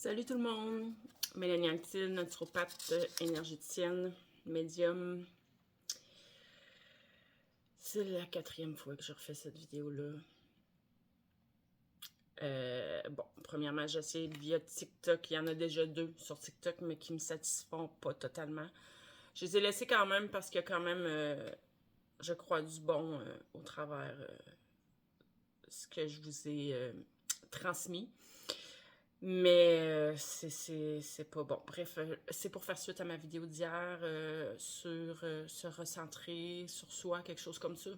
Salut tout le monde! Mélanie Anctil, naturopathe, énergéticienne, médium. C'est la 4e fois que je refais cette vidéo-là. Bon, premièrement, j'essaie via TikTok. Il y en a déjà 2 sur TikTok, mais qui me satisfont pas totalement. Je les ai laissés quand même parce qu'il y a quand même, je crois, du bon au travers ce que je vous ai transmis. Mais c'est pas bon. Bref, c'est pour faire suite à ma vidéo d'hier sur se recentrer sur soi, quelque chose comme ça.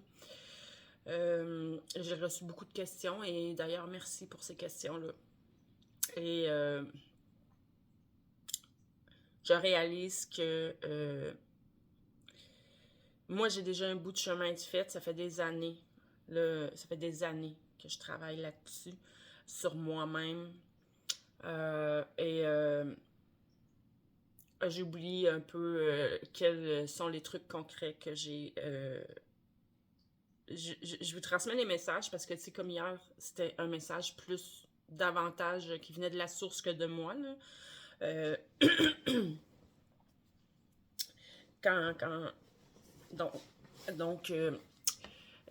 J'ai reçu beaucoup de questions et d'ailleurs, merci pour ces questions-là. Et je réalise que moi, j'ai déjà un bout de chemin de fait. Ça fait des années. Là, ça fait des années que je travaille là-dessus, sur moi-même. J'ai oublié un peu quels sont les trucs concrets que j'ai. Je vous transmets les messages parce que, tu sais, comme hier, c'était un message plus davantage qui venait de la source que de moi. Là. Euh, quand, donc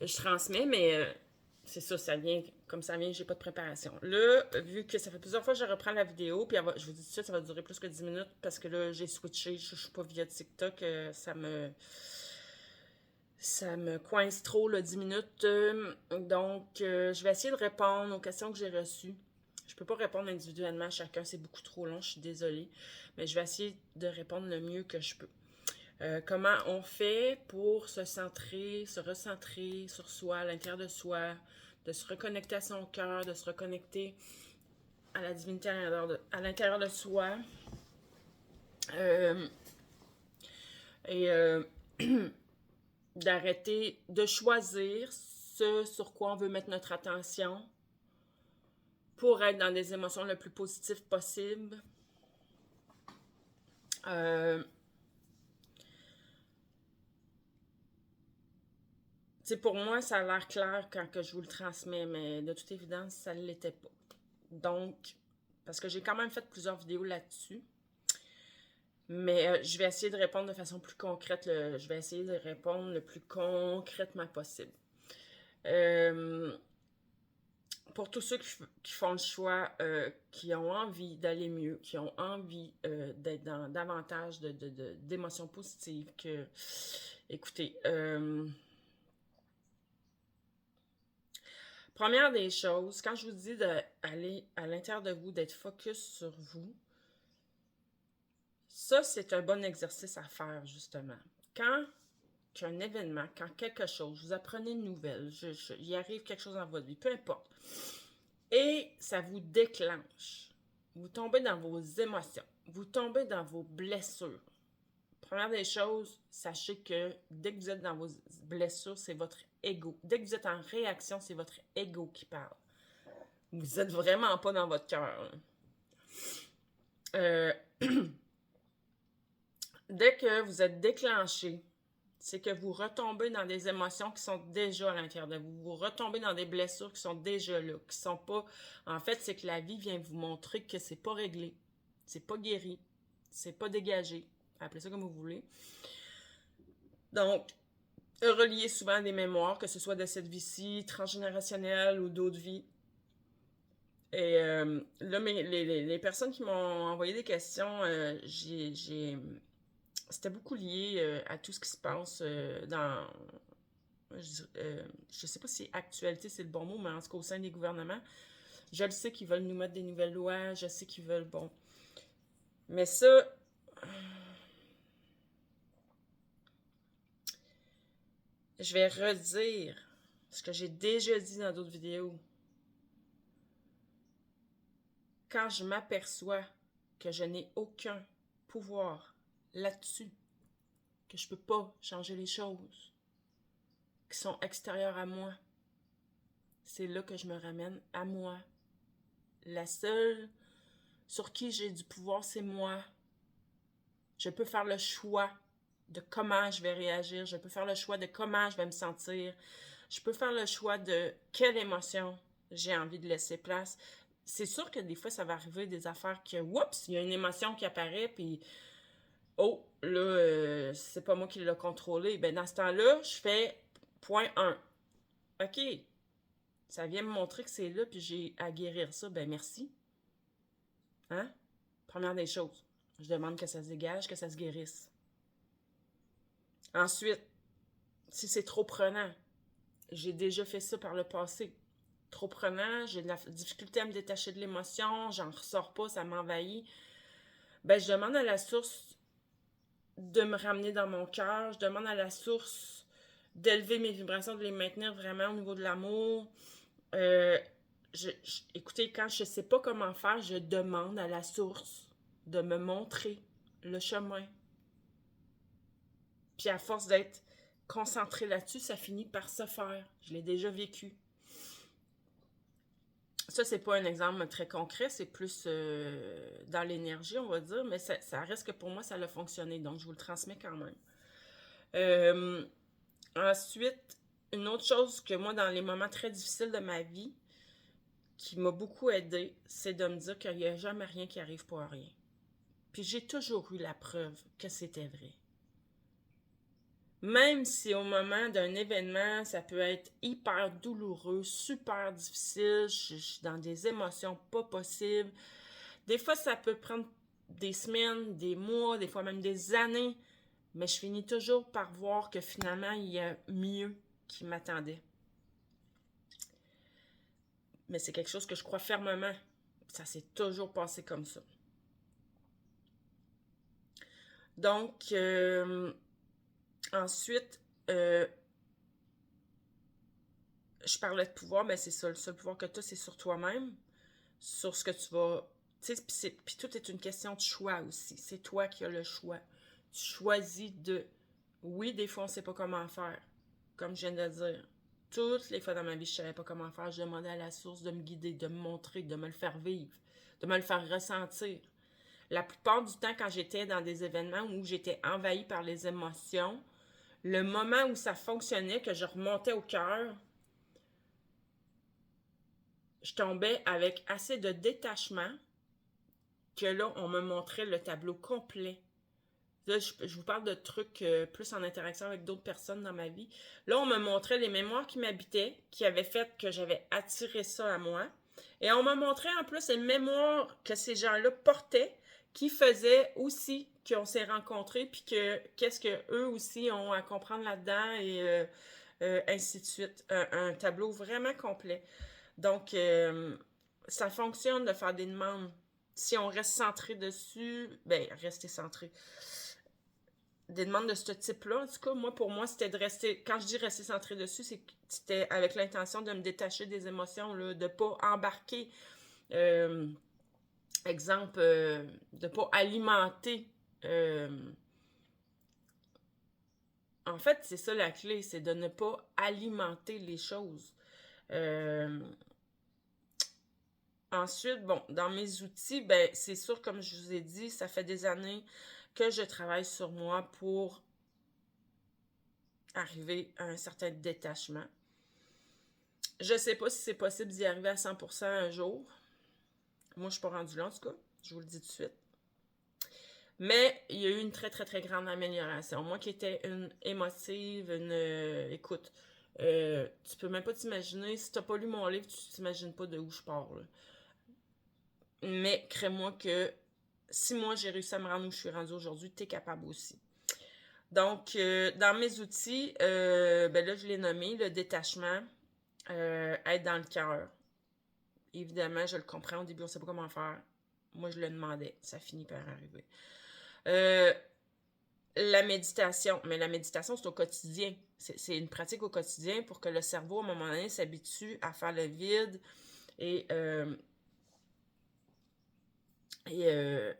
je transmets, mais c'est ça, ça vient comme ça vient, j'ai pas de préparation. Là, vu que ça fait plusieurs fois que je reprends la vidéo, puis je vous dis tout de suite, ça va durer plus que 10 minutes parce que là, j'ai switché, je suis pas via TikTok, ça me coince trop, là, 10 minutes. Donc, je vais essayer de répondre aux questions que j'ai reçues. Je peux pas répondre individuellement à chacun, c'est beaucoup trop long, je suis désolée. Mais je vais essayer de répondre le mieux que je peux. Comment on fait pour se centrer, se recentrer sur soi, à l'intérieur de soi, de se reconnecter à son cœur, de se reconnecter à la divinité à l'intérieur de soi. Et d'arrêter de choisir ce sur quoi on veut mettre notre attention pour être dans des émotions le plus positives possible. Pour moi, ça a l'air clair quand que je vous le transmets, mais de toute évidence, ça ne l'était pas. Donc, parce que j'ai quand même fait plusieurs vidéos là-dessus, mais je vais essayer de répondre de façon plus concrète. Je vais essayer de répondre le plus concrètement possible. Pour tous ceux qui font le choix, qui ont envie d'aller mieux, qui ont envie d'être dans davantage d'émotions positives, écoutez, première des choses, quand je vous dis d'aller à l'intérieur de vous, d'être focus sur vous, ça, c'est un bon exercice à faire, justement. Quand un événement, quand quelque chose, vous apprenez une nouvelle, il arrive quelque chose dans votre vie, peu importe, et ça vous déclenche, vous tombez dans vos émotions, vous tombez dans vos blessures. Première des choses, sachez que dès que vous êtes dans vos blessures, c'est votre ego. Dès que vous êtes en réaction, c'est votre ego qui parle. Vous n'êtes vraiment pas dans votre cœur. Dès que vous êtes déclenché, c'est que vous retombez dans des émotions qui sont déjà à l'intérieur de vous. Vous retombez dans des blessures qui sont déjà là, qui sont pas... En fait, c'est que la vie vient vous montrer que c'est pas réglé, c'est pas guéri, c'est pas dégagé. Appelez ça comme vous voulez. Donc, relié souvent à des mémoires, que ce soit de cette vie-ci, transgénérationnelle ou d'autres vies. Et là, les personnes qui m'ont envoyé des questions, c'était beaucoup lié à tout ce qui se passe dans... je sais pas si actualité c'est le bon mot, mais en tout cas au sein des gouvernements. Je le sais qu'ils veulent nous mettre des nouvelles lois, je sais qu'ils veulent, bon. Mais ça... Je vais redire ce que j'ai déjà dit dans d'autres vidéos. Quand je m'aperçois que je n'ai aucun pouvoir là-dessus, que je peux pas changer les choses qui sont extérieures à moi, c'est là que je me ramène à moi. La seule sur qui j'ai du pouvoir, c'est moi. Je peux faire le choix de comment je vais réagir. Je peux faire le choix de comment je vais me sentir. Je peux faire le choix de quelle émotion j'ai envie de laisser place. c'est sûr que des fois, ça va arriver des affaires que, oups, il y a une émotion qui apparaît, puis, oh, là, c'est pas moi qui l'ai contrôlé. Ben, dans ce temps-là, je fais point 1. OK, ça vient me montrer que c'est là, puis j'ai à guérir ça. Ben, merci. Hein? Première des choses, je demande que ça se dégage, que ça se guérisse. Ensuite, si c'est trop prenant, j'ai déjà fait ça par le passé. Trop prenant, j'ai de la difficulté à me détacher de l'émotion, j'en ressors pas, ça m'envahit. Ben, je demande à la source de me ramener dans mon cœur, je demande à la source d'élever mes vibrations, de les maintenir vraiment au niveau de l'amour. Écoutez, quand je ne sais pas comment faire, je demande à la source de me montrer le chemin. Puis à force d'être concentré là-dessus, ça finit par se faire. Je l'ai déjà vécu. Ça, c'est pas un exemple très concret, c'est plus dans l'énergie, on va dire, mais ça reste que pour moi, ça a fonctionné, donc je vous le transmets quand même. Ensuite, une autre chose que moi, dans les moments très difficiles de ma vie, qui m'a beaucoup aidée, c'est de me dire qu'il n'y a jamais rien qui arrive pour rien. Puis j'ai toujours eu la preuve que c'était vrai. Même si au moment d'un événement, ça peut être hyper douloureux, super difficile, je suis dans des émotions pas possibles. Des fois, ça peut prendre des semaines, des mois, des fois même des années, mais je finis toujours par voir que finalement, il y a mieux qui m'attendait. Mais c'est quelque chose que je crois fermement. Ça s'est toujours passé comme ça. Donc, ensuite, je parlais de pouvoir, mais c'est ça, le seul pouvoir que tu as, c'est sur toi-même, sur ce que tu vas... Tu sais, puis tout est une question de choix aussi. C'est toi qui as le choix. Tu choisis de... Oui, des fois, on ne sait pas comment faire, comme je viens de le dire. Toutes les fois dans ma vie, je ne savais pas comment faire. Je demandais à la source de me guider, de me montrer, de me le faire vivre, de me le faire ressentir. La plupart du temps, quand j'étais dans des événements où j'étais envahie par les émotions, le moment où ça fonctionnait, que je remontais au cœur, je tombais avec assez de détachement que là, on me montrait le tableau complet. Là, je vous parle de trucs plus en interaction avec d'autres personnes dans ma vie. Là, on me montrait les mémoires qui m'habitaient, qui avaient fait que j'avais attiré ça à moi. Et on me montrait en plus les mémoires que ces gens-là portaient, qui faisaient aussi qu'on s'est rencontrés, puis que qu'est-ce qu'eux aussi ont à comprendre là-dedans, et ainsi de suite. Un tableau vraiment complet. Donc, ça fonctionne de faire des demandes. Si on reste centré dessus, ben, rester centré. Des demandes de ce type-là, en tout cas, pour moi, c'était de rester, quand je dis rester centré dessus, c'était avec l'intention de me détacher des émotions, là, de ne pas embarquer, exemple, de ne pas alimenter. En fait, c'est ça la clé, c'est de ne pas alimenter les choses. Ensuite, bon, dans mes outils, ben, c'est sûr, comme je vous ai dit, ça fait des années que je travaille sur moi pour arriver à un certain détachement. Je ne sais pas si c'est possible d'y arriver à 100% un jour. Moi, je ne suis pas rendue là, en tout cas. Je vous le dis tout de suite. Mais il y a eu une très, très, très grande amélioration. Moi qui étais une émotive, écoute, tu peux même pas t'imaginer, si tu n'as pas lu mon livre, tu t'imagines pas de où je parle. Mais crée-moi que si moi j'ai réussi à me rendre où je suis rendue aujourd'hui, tu es capable aussi. Donc, dans mes outils, ben là, je l'ai nommé, le détachement, être dans le cœur. Évidemment, je le comprends, au début, on ne sait pas comment faire. Moi, je le demandais, ça finit par arriver. La méditation, mais la méditation, c'est au quotidien. C'est une pratique au quotidien pour que le cerveau, à un moment donné, s'habitue à faire le vide et à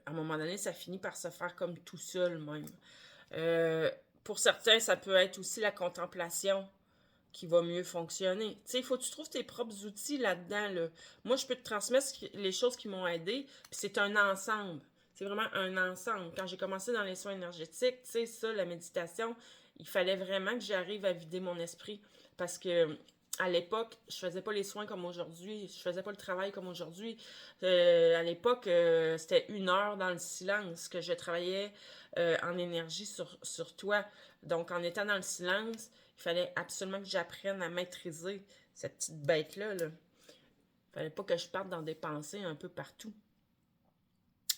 un moment donné, ça finit par se faire comme tout seul même. Pour certains, ça peut être aussi la contemplation qui va mieux fonctionner. Tu sais, il faut que tu trouves tes propres outils là-dedans. Là. Moi, je peux te transmettre les choses qui m'ont aidé, puis c'est un ensemble. C'est vraiment un ensemble. Quand j'ai commencé dans les soins énergétiques, tu sais, ça, la méditation, il fallait vraiment que j'arrive à vider mon esprit. Parce que à l'époque, je faisais pas les soins comme aujourd'hui, je faisais pas le travail comme aujourd'hui. À l'époque, c'était 1 heure dans le silence que je travaillais en énergie sur toi. Donc, en étant dans le silence, il fallait absolument que j'apprenne à maîtriser cette petite bête-là. Là. Il fallait pas que je parte dans des pensées un peu partout.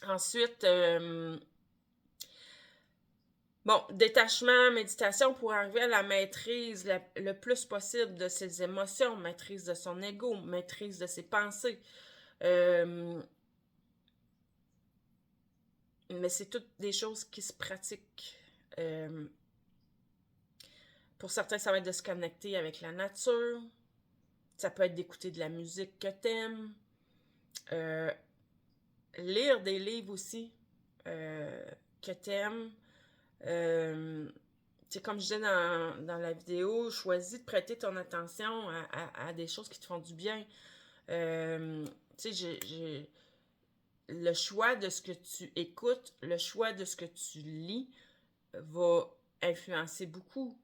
Ensuite, bon, détachement, méditation pour arriver à la maîtrise le plus possible de ses émotions, maîtrise de son ego, maîtrise de ses pensées. Mais c'est toutes des choses qui se pratiquent. Pour certains, ça va être de se connecter avec la nature. Ça peut être d'écouter de la musique que t'aimes. Lire des livres aussi que t'aimes. Comme je disais dans la vidéo, choisis de prêter ton attention à des choses qui te font du bien. J'ai le choix de ce que tu écoutes, le choix de ce que tu lis va influencer beaucoup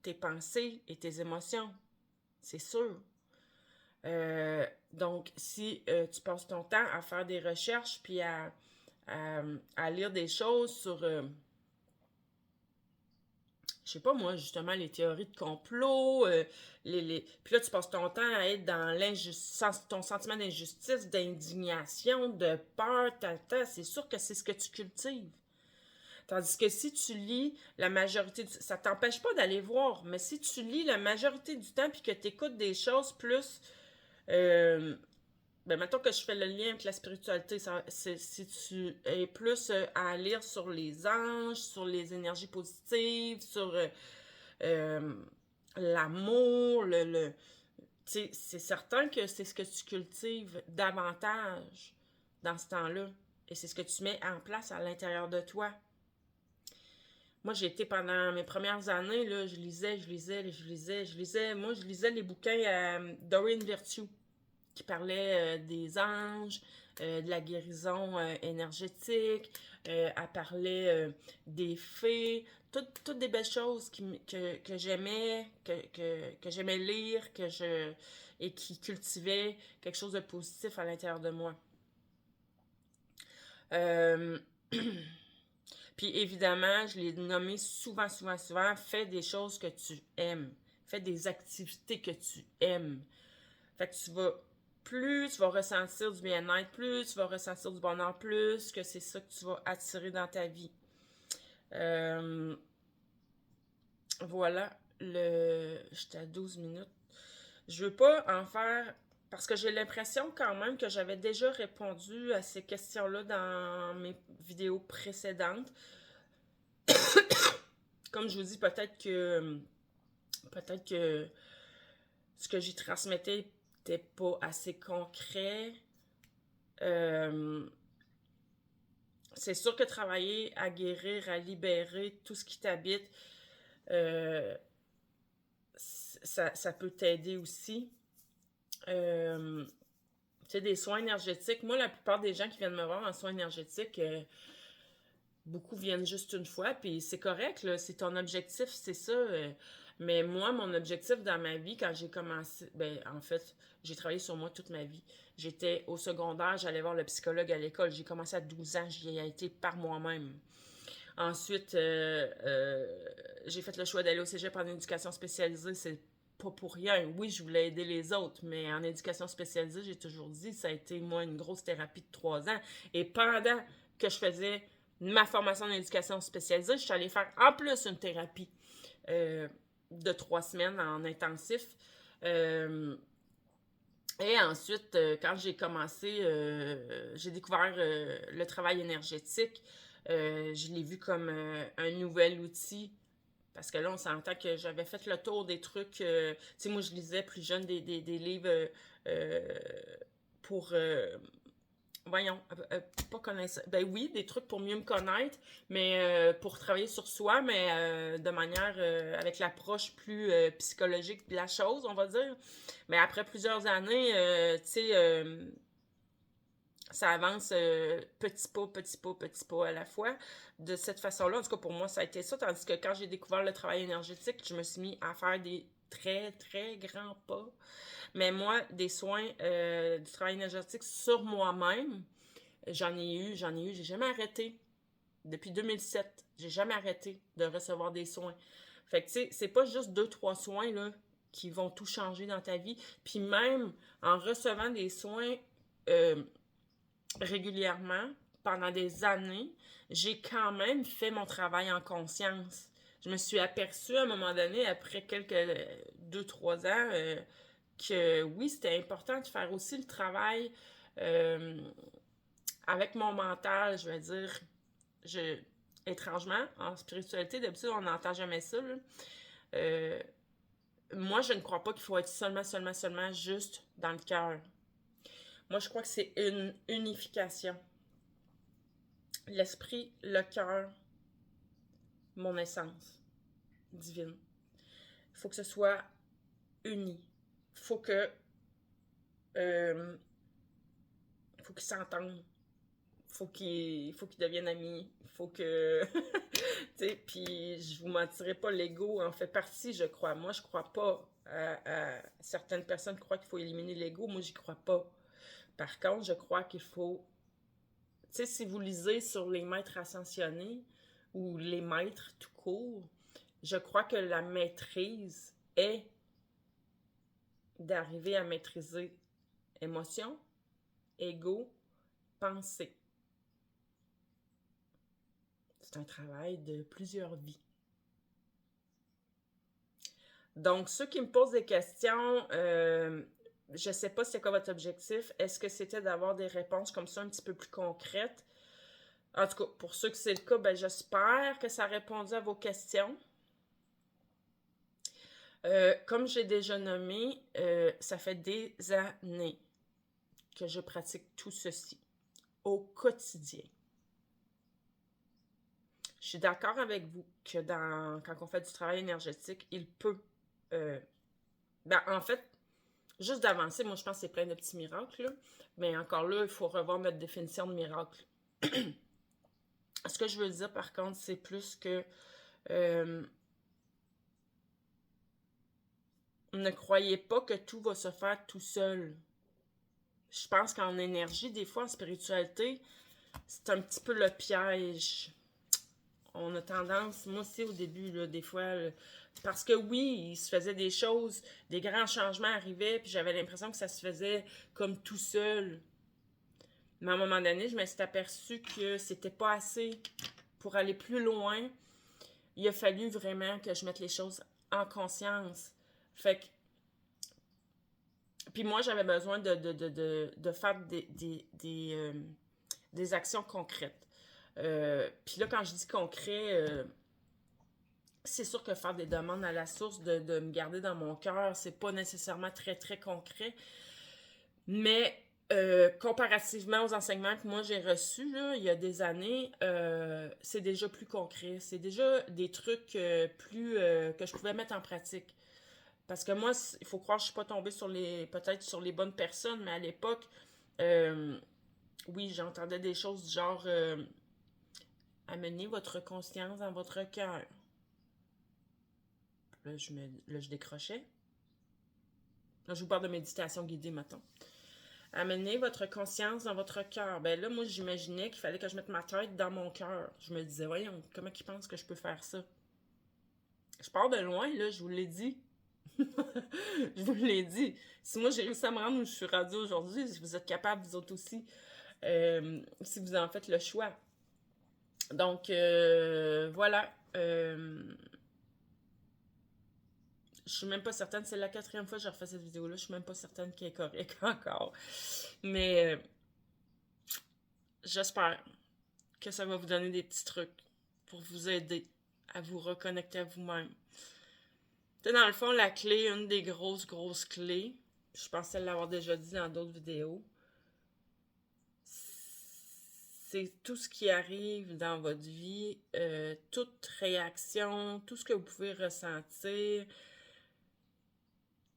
tes pensées et tes émotions. C'est sûr. Donc, si tu passes ton temps à faire des recherches puis à lire des choses sur, je sais pas moi, justement, les théories de complot, puis là, tu passes ton temps à être dans ton sentiment d'injustice, d'indignation, de peur, c'est sûr que c'est ce que tu cultives. Tandis que si tu lis la majorité du temps, ça t'empêche pas d'aller voir, mais si tu lis la majorité du temps puis que tu écoutes des choses plus mettons que je fais le lien avec la spiritualité, si tu es plus à lire sur les anges, sur les énergies positives, sur l'amour, c'est certain que c'est ce que tu cultives davantage dans ce temps-là. Et c'est ce que tu mets en place à l'intérieur de toi. Moi, j'ai été pendant mes premières années, là, je lisais. Moi, je lisais les bouquins Doreen Virtue qui parlait des anges, de la guérison énergétique. Elle parlait des fées. Toutes des belles choses que j'aimais, que j'aimais lire, et qui cultivaient quelque chose de positif à l'intérieur de moi. Puis évidemment, je l'ai nommé souvent, fais des choses que tu aimes. Fais des activités que tu aimes. Fait que plus tu vas ressentir du bien-être, plus tu vas ressentir du bonheur, plus que c'est ça que tu vas attirer dans ta vie. Voilà, j'étais à 12 minutes. Je veux pas en faire, parce que j'ai l'impression quand même que j'avais déjà répondu à ces questions-là dans mes vidéos précédentes. Comme je vous dis, peut-être que ce que j'y transmettais n'était pas assez concret. C'est sûr que travailler à guérir, à libérer tout ce qui t'habite, ça peut t'aider aussi. Tu sais, des soins énergétiques. Moi, la plupart des gens qui viennent me voir en soins énergétiques, beaucoup viennent juste une fois, puis c'est correct, là, c'est ton objectif, c'est ça. Mais moi, mon objectif dans ma vie, quand j'ai commencé, en fait, j'ai travaillé sur moi toute ma vie. J'étais au secondaire, j'allais voir le psychologue à l'école. J'ai commencé à 12 ans, j'y ai été par moi-même. Ensuite, j'ai fait le choix d'aller au cégep en éducation spécialisée. C'est pas pour rien. Oui, je voulais aider les autres, mais en éducation spécialisée, j'ai toujours dit, ça a été, moi, une grosse thérapie de 3 ans. Et pendant que je faisais ma formation en éducation spécialisée, je suis allée faire en plus une thérapie de 3 semaines en intensif. Et ensuite, quand j'ai commencé, j'ai découvert le travail énergétique. Je l'ai vu comme un nouvel outil. Parce que là, on s'entend que j'avais fait le tour des trucs. Tu sais, moi, je lisais plus jeune des livres pour. Voyons, pas connaître. Ben oui, des trucs pour mieux me connaître, mais pour travailler sur soi, mais de manière avec l'approche plus psychologique de la chose, on va dire. Mais après plusieurs années, tu sais, ça avance petit pas à la fois. De cette façon-là, en tout cas pour moi, ça a été ça. Tandis que quand j'ai découvert le travail énergétique, je me suis mis à faire des très, très grands pas. Mais moi, des soins, du travail énergétique sur moi-même, j'en ai eu, j'ai jamais arrêté. Depuis 2007, j'ai jamais arrêté de recevoir des soins. Fait que, tu sais, c'est pas juste 2, 3 soins, là, qui vont tout changer dans ta vie. Puis même en recevant des soins euh, régulièrement, pendant des années, j'ai quand même fait mon travail en conscience. Je me suis aperçue à un moment donné, après quelques 2, 3 ans, que oui, c'était important de faire aussi le travail euh, avec mon mental, je vais dire. Je, étrangement, en spiritualité, d'habitude, on n'entend jamais ça. Là. Euh, Moi, je ne crois pas qu'il faut être seulement juste dans le cœur. Moi, je crois que c'est une unification. L'esprit, le cœur, mon essence divine. Il faut que ce soit uni. Il euh, faut qu'ils s'entendent. Faut qu'ils deviennent amis. Faut que... tu sais, puis je vous mentirai pas, l'ego en fait partie, je crois. Moi, je crois pas certaines personnes croient qu'il faut éliminer l'ego. Moi, j'y crois pas. Par contre, je crois qu'il faut... Tu sais, si vous lisez sur les maîtres ascensionnés ou les maîtres tout court, je crois que la maîtrise est d'arriver à maîtriser émotion, ego, pensée. C'est un travail de plusieurs vies. Donc, ceux qui me posent des questions, je ne sais pas c'est quoi votre objectif. Est-ce que c'était d'avoir des réponses comme ça un petit peu plus concrètes? En tout cas, pour ceux que c'est le cas, ben, j'espère que ça a répondu à vos questions. Comme j'ai déjà nommé, ça fait des années que je pratique tout ceci au quotidien. Je suis d'accord avec vous que quand on fait du travail énergétique, il peut... en fait, juste d'avancer, moi je pense que c'est plein de petits miracles, là. Mais encore là, il faut revoir notre définition de miracle. Ce que je veux dire par contre, c'est plus que ne croyez pas que tout va se faire tout seul. Je pense qu'en énergie, des fois, en spiritualité, c'est un petit peu le piège. On a tendance, moi aussi au début, là, des fois, parce que oui, il se faisait des choses, des grands changements arrivaient, puis j'avais l'impression que ça se faisait comme tout seul. Mais à un moment donné, je me suis aperçue que c'était pas assez pour aller plus loin. Il a fallu vraiment que je mette les choses en conscience. Fait que puis moi, j'avais besoin de faire des actions concrètes. Puis là, quand je dis concret, c'est sûr que faire des demandes à la source, de me garder dans mon cœur, c'est pas nécessairement très, très concret. Mais comparativement aux enseignements que moi j'ai reçus là, il y a des années, c'est déjà plus concret. C'est déjà des trucs que je pouvais mettre en pratique. Parce que moi, il faut croire que je suis pas tombée peut-être sur les bonnes personnes, mais à l'époque, oui, j'entendais des choses du genre amenez votre conscience dans votre cœur. Là, je décrochais. Là, je vous parle de méditation guidée, mettons. Amenez votre conscience dans votre cœur. Ben là, moi, j'imaginais qu'il fallait que je mette ma tête dans mon cœur. Je me disais, voyons, comment ils pensent que je peux faire ça? Je pars de loin, là, je vous l'ai dit. Je vous l'ai dit. Si moi j'ai réussi à me rendre où je suis rendue aujourd'hui, si vous êtes capable, vous autres aussi, si vous en faites le choix. Donc, voilà. Je suis même pas certaine, c'est la 4e fois que je refais cette vidéo-là, je suis même pas certaine qu'elle est correcte encore. Mais j'espère que ça va vous donner des petits trucs pour vous aider à vous reconnecter à vous-même. Tu sais, dans le fond, la clé, une des grosses clés, je pensais l'avoir déjà dit dans d'autres vidéos, c'est tout ce qui arrive dans votre vie, toute réaction, tout ce que vous pouvez ressentir.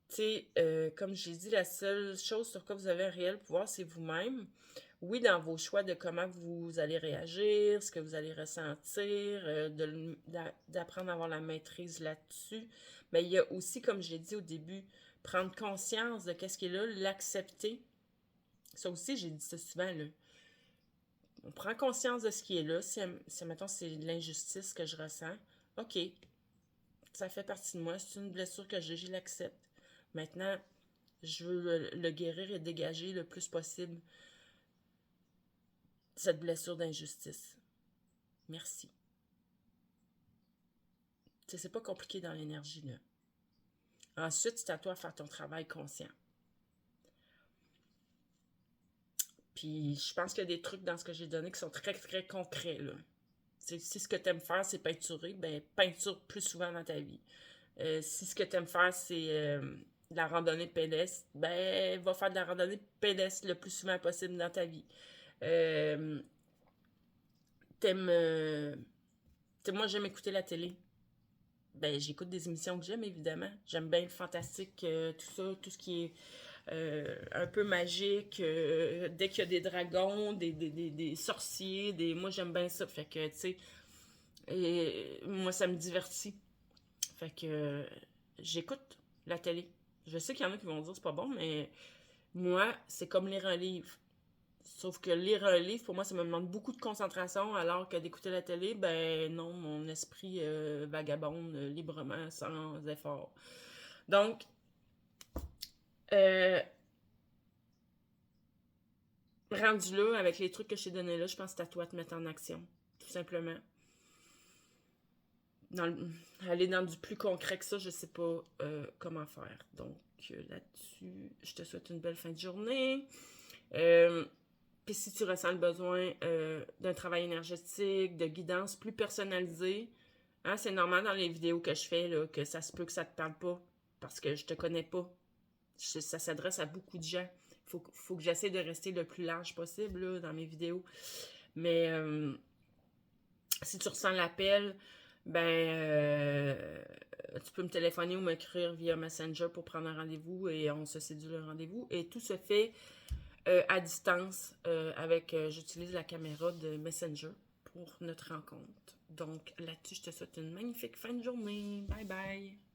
Tu sais, comme j'ai dit, la seule chose sur quoi vous avez un réel pouvoir, c'est vous-même. Oui, dans vos choix de comment vous allez réagir, ce que vous allez ressentir, d'apprendre à avoir la maîtrise là-dessus. Mais il y a aussi, comme j'ai dit au début, prendre conscience de qu'est-ce qui est là, l'accepter. Ça aussi, j'ai dit ça souvent, là. On prend conscience de ce qui est là. Si mettons, c'est de l'injustice que je ressens, OK, ça fait partie de moi. C'est une blessure que j'ai, je l'accepte. Maintenant, je veux le guérir et dégager le plus possible cette blessure d'injustice. Merci. Tu sais, c'est pas compliqué dans l'énergie, là. Ensuite, c'est à toi de faire ton travail conscient. Puis, je pense qu'il y a des trucs dans ce que j'ai donné qui sont très, très concrets, là. Si ce que tu aimes faire, c'est peinturer, ben peinture plus souvent dans ta vie. Si ce que tu aimes faire, c'est de la randonnée pédestre, ben va faire de la randonnée pédestre le plus souvent possible dans ta vie. Euh, t'aimes... moi, j'aime écouter la télé. Ben, j'écoute des émissions que j'aime, évidemment. J'aime bien le fantastique, tout ça, tout ce qui est un peu magique. Dès qu'il y a des dragons, des sorciers, moi, j'aime bien ça. Fait que, tu sais, moi, ça me divertit. Fait que j'écoute la télé. Je sais qu'il y en a qui vont dire que c'est pas bon, mais moi, c'est comme lire un livre. Sauf que lire un livre, pour moi, ça me demande beaucoup de concentration, alors que d'écouter la télé, ben non, mon esprit vagabonde librement, sans effort. Donc, euh, rendu là, avec les trucs que je t'ai donnés là, je pense que c'est à toi de te mettre en action, tout simplement. Aller dans du plus concret que ça, je sais pas comment faire. Donc, là-dessus, je te souhaite une belle fin de journée. Puis si tu ressens le besoin d'un travail énergétique, de guidance plus personnalisée, hein, c'est normal dans les vidéos que je fais là, que ça se peut que ça te parle pas parce que je te connais pas. Ça s'adresse à beaucoup de gens. Faut que j'essaie de rester le plus large possible là, dans mes vidéos. Mais si tu ressens l'appel, ben tu peux me téléphoner ou m'écrire via Messenger pour prendre un rendez-vous et on se sédule un rendez-vous. Et tout se fait à distance avec, j'utilise la caméra de Messenger pour notre rencontre. Donc là-dessus, je te souhaite une magnifique fin de journée. Bye bye!